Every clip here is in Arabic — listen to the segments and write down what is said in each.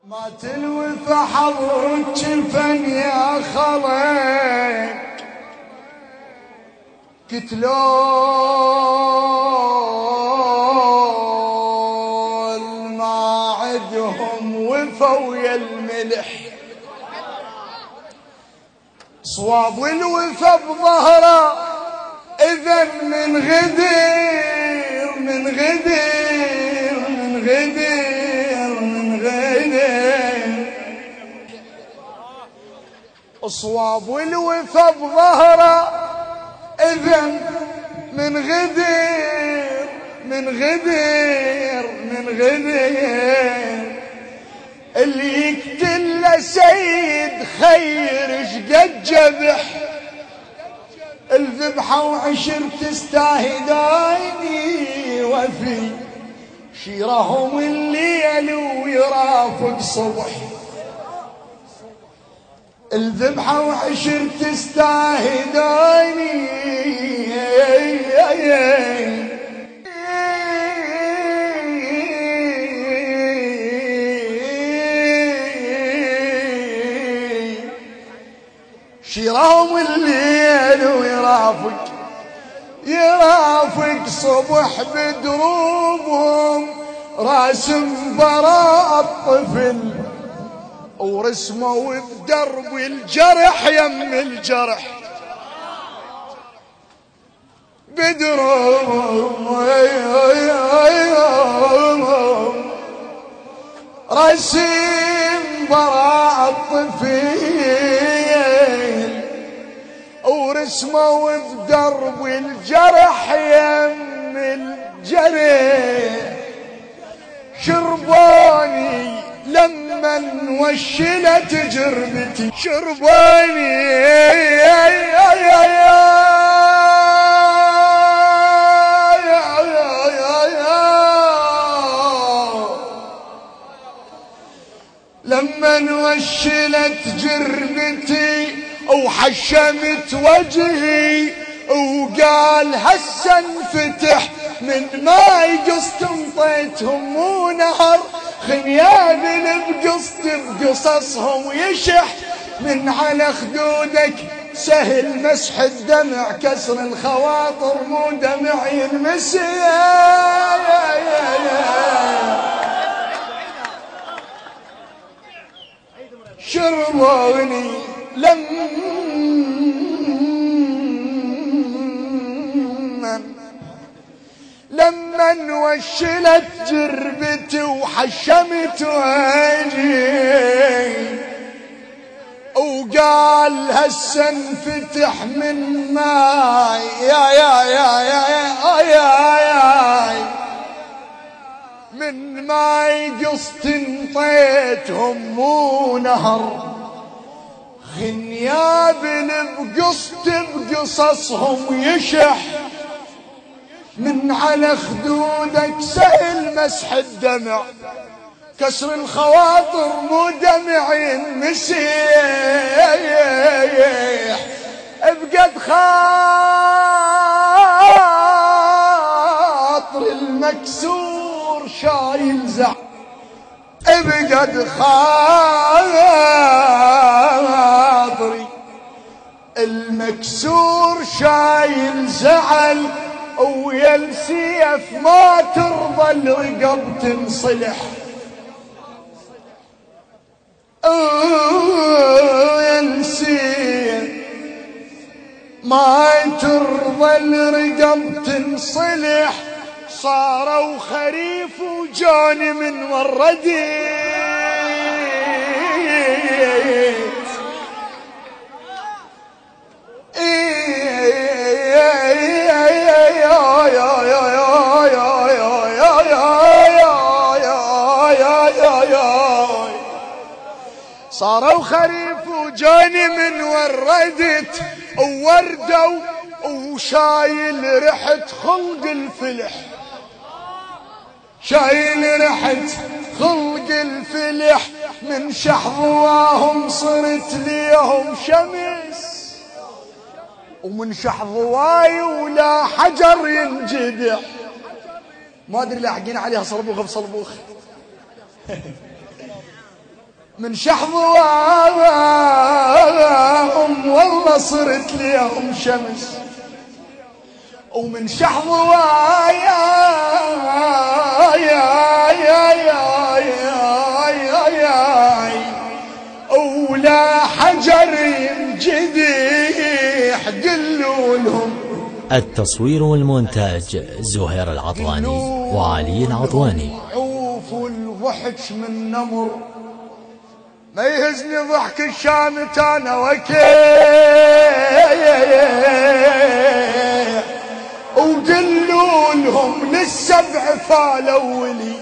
ما تلوث حضرك جفن يا خلق كتلول ما عدهم وفوا يا الملح صواب الوفا بظهره إذن من غدير من غدير من غدير من غدير صواب الوفا بظهره إذن من غدير من غدير من غدير اللي يقتل سيد خير شقد جبح الذبحة وعشر تستاهداني وفي شيرهم الليل ويرافق صبح الذبحة وعشر تستاهداني شيرهم الليل ويرافق صبح بدروبهم راسم براء الطفل ورسموا بدرب الجرح يم الجرح بدروبهم رسم براء الطفل ورسموا بدرب الجرح يم الجرح شرباني لما وشلت جربتي شرباني لما وشلت جربتي وحشمت وجهي وقال هسه انفتح من ماي قصت انطيتهم ونهر خنيابل بقصصهم يشح من على خدودك سهل مسح الدمع كسر الخواطر مو دمع ينمسي شربوني لما وشلت جربتي وحشمت وجهي وقال هسه انفتح من ماي من ماي قصت انطيتهم مو نهر خنيابل بقصت بقصصهم يشح من على خدودك سهل مسح الدمع كسر الخواطر مو دمع ينمسيح بقد خاطر المكسور شايل زعل بقد خاطري المكسور شايل زعل ويا السيف ما ترضى الرقب تنصلح يا السيف ما ترضى الرقب تنصلح صاروا خريف وجاني من وردي صاروا خريف وجاني من وردت ووردوا وشايل ريحة خلق الفلح شايل ريحة خلق الفلح من شحظواهم صرت ليهم شمس ومن شحظواي ولا حجر ينجدح ما ادري لاحقين عليها صلبوخ بصلبوخ من شحظواهم والله صرت ليهم شمس، ومن شحظوايا ولا حجر ينجديح قلوا لهم. التصوير والمونتاج زهير العطواني وعلي العطواني. عوف الضحك من نمر ما يهزني ضحك الشامت انا وقلوا لهم للسبع فالولي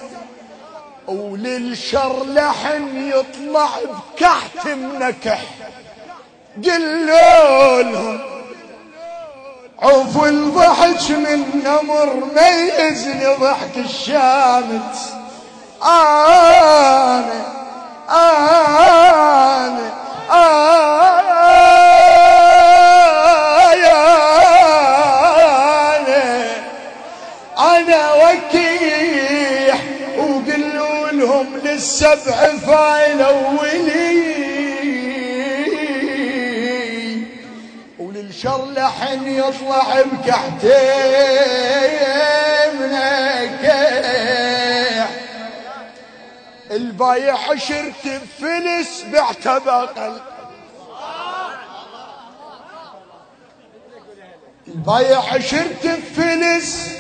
وللشر لحن يطلع بكحت منكح. قلوا لهم عوف الضحك من نمر ما يهزني ضحك الشامت أنا وكيح. وقلوا لهم للسبع فالولي وللشر لحن يطلع بكحتين منكح. البايع عشرت بفلس بعته بأقل، البايع عشرت بفلس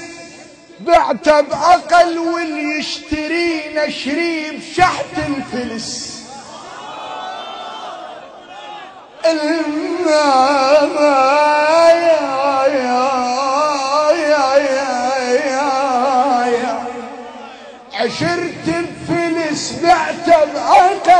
بعته بأقل واللي يشتري نشري بشحت الفلس. عشرت بفلس بعته بأقل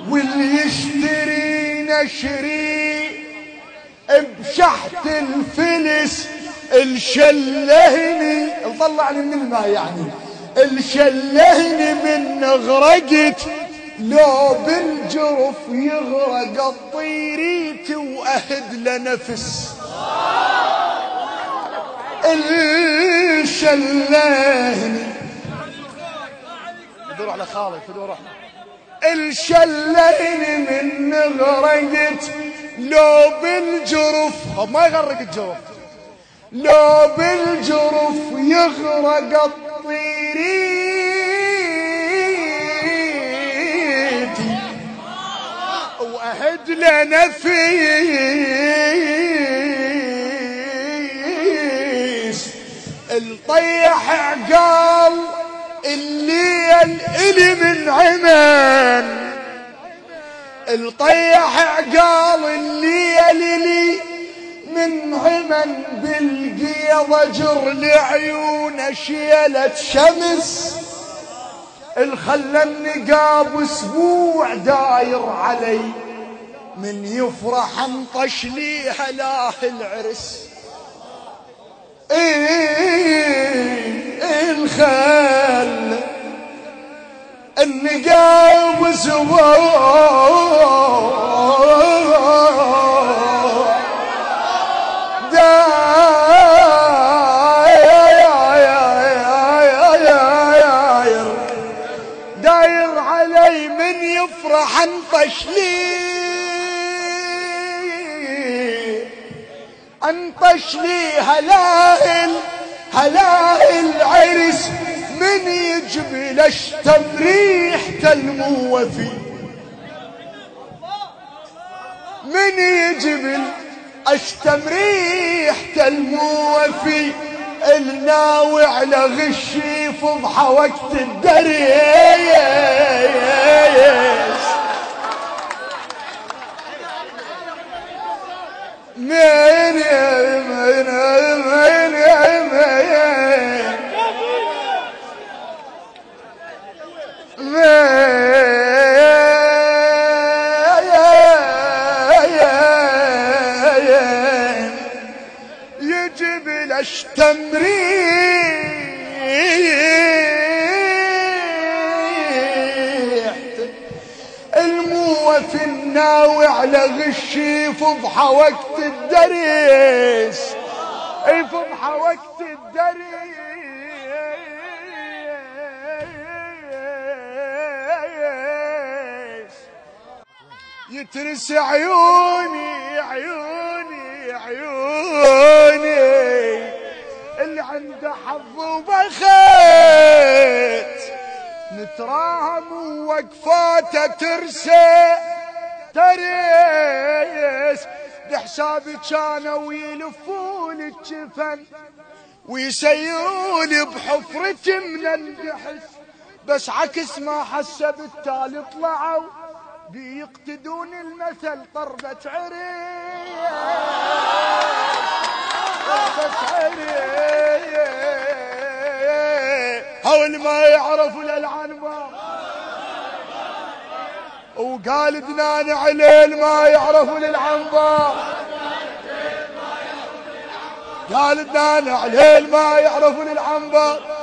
واللي يشتري نشري بشحت الفلس. الشلهني طلعني من الماء يعني الشلهني من غرقت لو بالجرف يغرق الطيريت وأهد لنفس. الشلهني بدور على خالد بدور الشلهني من غرقت لو بالجرف ما يغرق الجرف لو بالجرف يغرق الطيريت وأهد لنفيس. الطيح عقال الليل إلي من عمان، الطيح عقال الليل إلي من عمن بالقيض جر لعيون شيلة شمس. الخلى النقاب اسبوع داير علي من يفرح انطش لي هلاه العرس. الخل النقاب اسبوع داير علي من يفرح انطش لي انطش لي هلال عرس. من يجبل اشتم ريحة الموفي من يجبل اشتم ريحة الموفي. الناوي على غشي فضحة وقت الدريس. يجب الاشتمريح الموفي ناوي على غشي فضحة وقت الدريس، اي فضحة وقت الدريس. يترس عيوني عيوني عيوني اللي عنده حظ وبخيت، نتراهم ووقفاته ترسى تريس، بحسابي كانوا يلفون الجفن ويسيرون بحفرتي من الدحس، بس عكس ما حسب التالي طلعوا بيقتدون المثل طربة عريس، طربة عريس. هول ما يعرفوا العنبر وقال دنان عليل ما يعرفوا العنبر، قال دنان عليل ما يعرفوا العنبر.